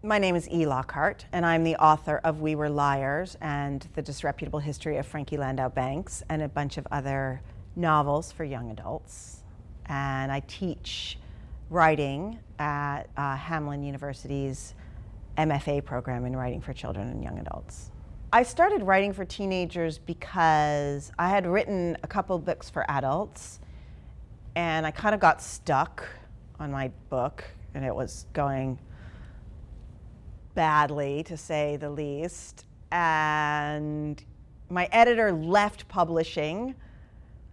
My name is E. Lockhart, and I'm the author of We Were Liars and The Disreputable History of Frankie Landau Banks and a bunch of other novels for young adults. And I teach writing at Hamline University's MFA program in writing for children and young adults. I started writing for teenagers because I had written a couple books for adults, and I kind of got stuck on my book, and it was going badly, to say the least. And my editor left publishing,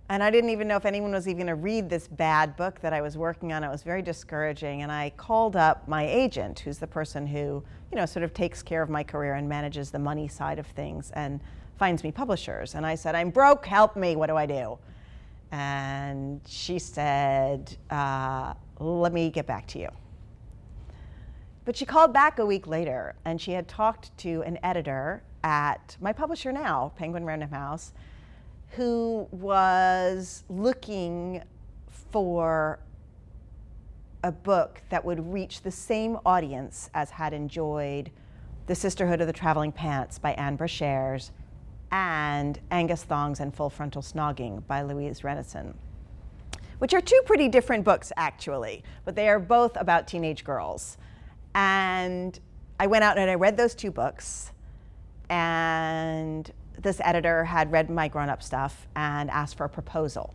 and I didn't even know if anyone was even going to read this bad book that I was working on. It was very discouraging, and I called up my agent, who's the person who, sort of takes care of my career and manages the money side of things and finds me publishers. And I said, "I'm broke, help me, what do I do?" And she said, "Let me get back to you." But she called back a week later, and she had talked to an editor at my publisher now, Penguin Random House, who was looking for a book that would reach the same audience as had enjoyed The Sisterhood of the Traveling Pants by Anne Brashares and Angus Thongs and Full Frontal Snogging by Louise Renneson, which are two pretty different books, actually, but they are both about teenage girls. And I went out and I read those two books, and this editor had read my grown-up stuff and asked for a proposal.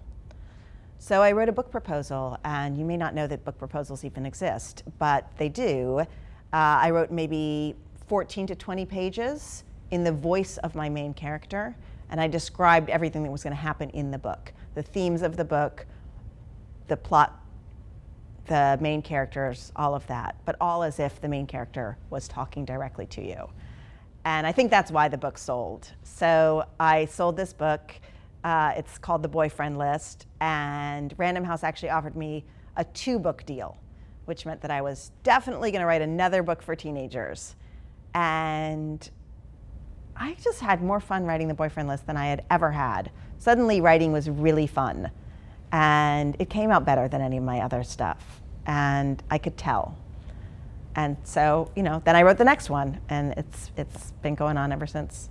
So I wrote a book proposal, and you may not know that book proposals even exist, but they do. I wrote maybe 14 to 20 pages in the voice of my main character, and I described everything that was going to happen in the book, the themes of the book, the plot, the main characters, all of that, but all as if the main character was talking directly to you. And I think that's why the book sold. So I sold this book. It's called The Boyfriend List, and Random House actually offered me a 2-book deal, which meant that I was definitely going to write another book for teenagers. And I just had more fun writing The Boyfriend List than I had ever had. Suddenly writing was really fun. And it came out better than any of my other stuff, and I could tell. And so, then I wrote the next one, and it's been going on ever since.